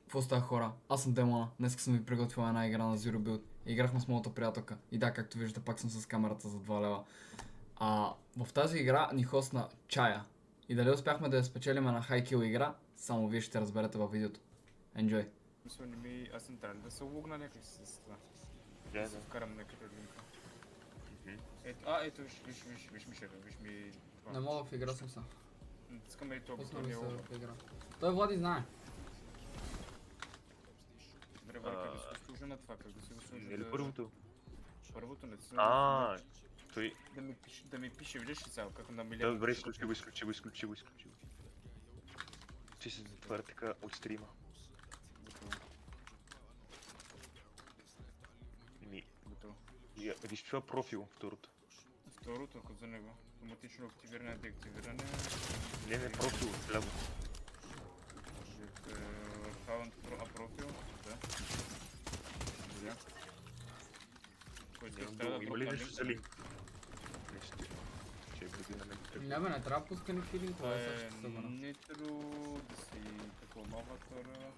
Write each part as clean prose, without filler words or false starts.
Какво става, хора? Аз съм Демона. Днес съм ви приготвила една игра на Zero Build. Играхме с моята приятелка. И да, както виждате, пак съм с камерата за 2 лева. В тази игра ни хостна Чая. И дали успяхме да я спечелим на хайкил игра, само вие ще разберете във видеото. Enjoy! Мисля, аз съм трябва да се логна някак с това. Да, се да. вкарам някакъв линка. Ето, виж Мишера, виж ми това. Не мога в игра съм са. Искаме и това, Пусна това ми не е се логна. в игра. Той Влади знае. Добре, Валя, как да се служа на това, как да се го служа Или първото? Първото не си. Той... Да ми пише, видиш ли цяло, как на милиард. Добре, изключи го. Че се затваря така от стрима. Готово. Виж това профил, второто. Второто, ако за него. Автоматично активиране, деактивиране. Не, профил, ляво. Found профил, да. Добре. Който трябва да Има ли дропна нещо линк? за линк? Нещо. Че е бъде на мен. Не бе, не трябва да пуска никакви линкове, Това сега е ще се събера. Nitro, да си такова аватара,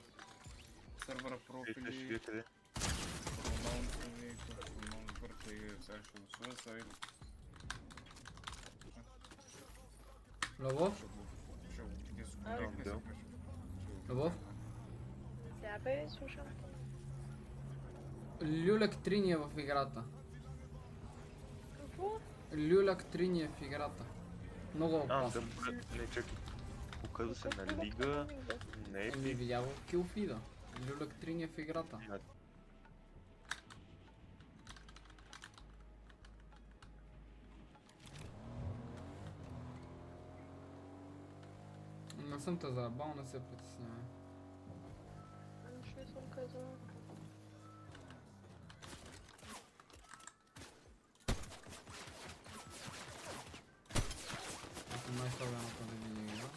сервера профили, Вие къде? маунтови, маунт върта и сега ще го свърза сайт. Любов? Ще го дисконектне Да. се Любов? Да, бе, слушам. Люляк 3 ни е в играта. Какво? Люляк 3 ни е в играта. Много опасно. Не, чакай. Показва се на лига. Не е Еми видя в килфида. Люляк 3 ни е в играта. Не съм те заебал, не се притеснявай. Нищо не съм казала. Аз съм най-слабия на тази видеоигра.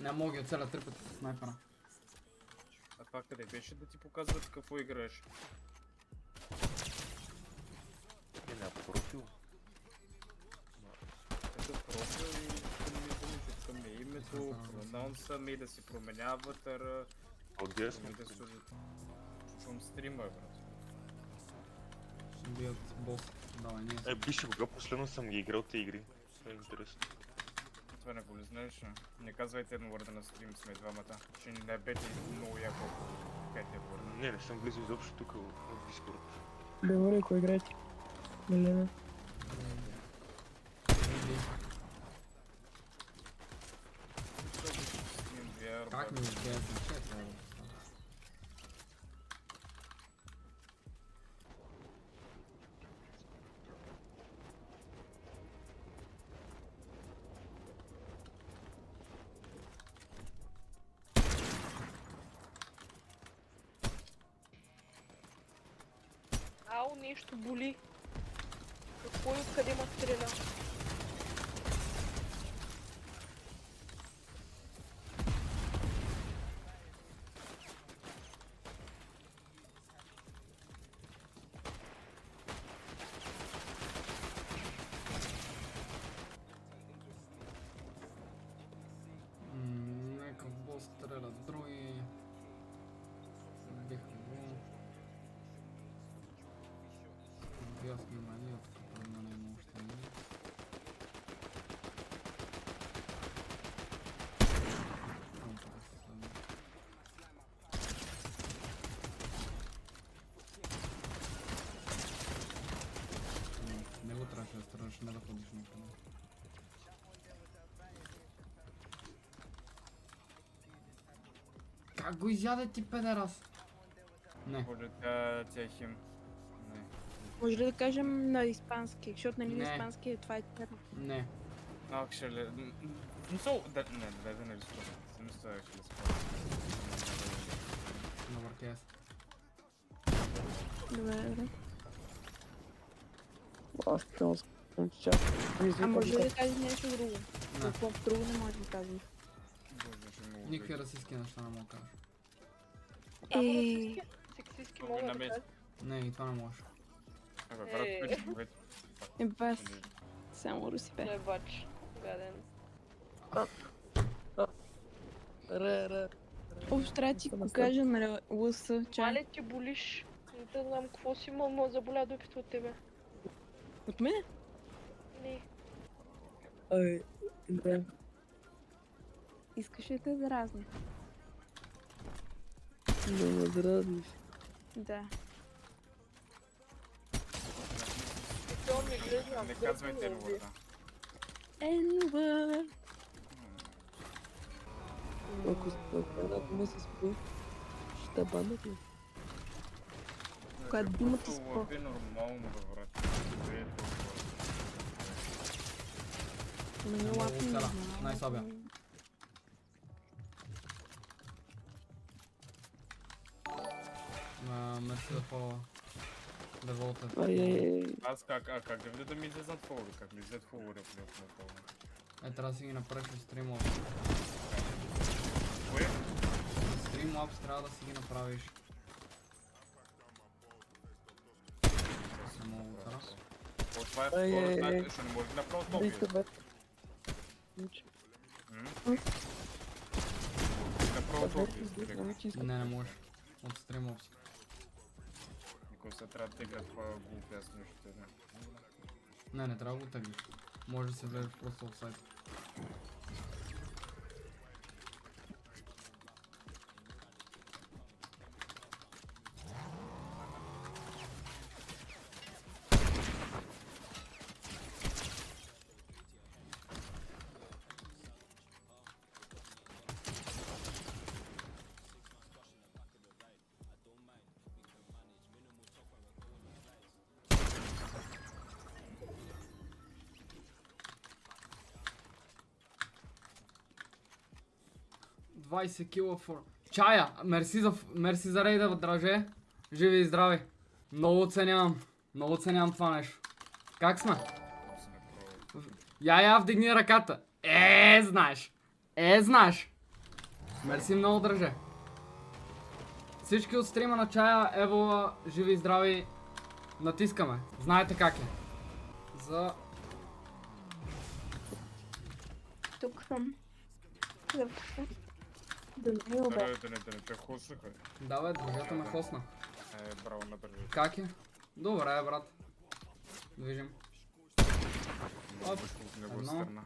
Не мога ги оцеля 3 пъти с снайпера. А това къде беше да ти показват какво играеш? на профил. Ето профил и към името, пронаунса ми да си променя аватара, Отдясно. да служат. Чувам стрима, брат. Ще бият бос. Давай, ние. Бише, кога последно съм ги играл тези игри? Това е интересно. Това не го ли знаеш? Не казвайте едно върда на стрим, сме двамата. Ще ни набете много яко. Как е върда? Не съм влизал изобщо тук в Discord. Добре, кой играете? Милена. Как ми успеят на че трябва да става? Ау, нещо боли. Какво и откъде ма стреля? Някакъв бос стрелят други. Биха го. Бия сме манията, като на него още не. Не го трябваше да стреляш, не да ходиш някъде. Как го изяде ти, педерас? Не. Може тя е хим. Не. Може ли да кажем на испански, защото нали Не. на испански това е термин. Не. Actually, да не рискувам. Смисъл actually според. Добър кес. Добре. Аз трябва да се чак. А може ли да кажем нещо друго? Не. Какво друго не може да кажем? Боже, ще мога Никакви расистски неща не мога да кажа. Сексистки Мога мога да да намеся. кажа. Не, и това не можеш. Брат, Бас. Само руси бе. Не бач. Гаден. Ре. О, Също трябва да ти го кажа на лъса, че Мале ти болиш. Не знам какво си имал, но заболя дупито от тебе. от мен. Не. Ай, да. Искаш ли те заразни? Не ме дразниш. Да. То ми гледна. Не казвайте N-word. Енва. Ако една дума се спи, ще банят ли? Когато думата спо. Това е нормално, добре. Е толкова. Мене лапи не Оцеля. знам. Най-слабия. Мерси за фола. Деволта. Ай, Аз как да видя да ми излезат фолове? Как ми излезат фолове в фолове? Трябва да си ги направиш от стримлап. Кое? Стримлапс трябва да си ги направиш. Само утра. Това е Ай, ай, втора ай. тази, ще не може да направя топ. Вижте бе. Учи. Направо топ. Не можеш. От стримлапс. Никой се трябва да тега това глупи, аз нещо не. Не трябва да го теглиш. Може да се влезеш просто в сайта. $20 кила for... Чая! Мерси за рейда, драже. Живи и здрави. Много оценявам това нещо. Как сме? Я, вдигни ръката. Знаеш. Мерси много, драже. Всички от стрима на чая, Евола, живи и здрави. Натискаме. Знаете как е. За... Тук съм. Да не Да не те хоснаха. Давай, дружата ме хосна. Браво на държавата. Как е? Добре, брат. Движим. Оп, От него едно. страна.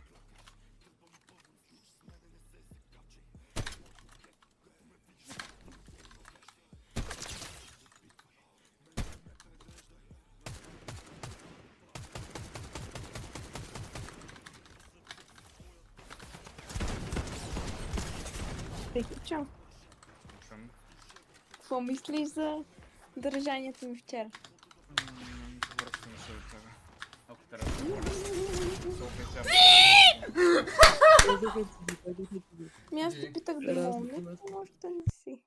Приключвам. Съм. Какво мислиш за държанието ми вчера? Връщам се от тебе. Ако трябва да се обещам. Аз те питах да Разни помня, но още не си.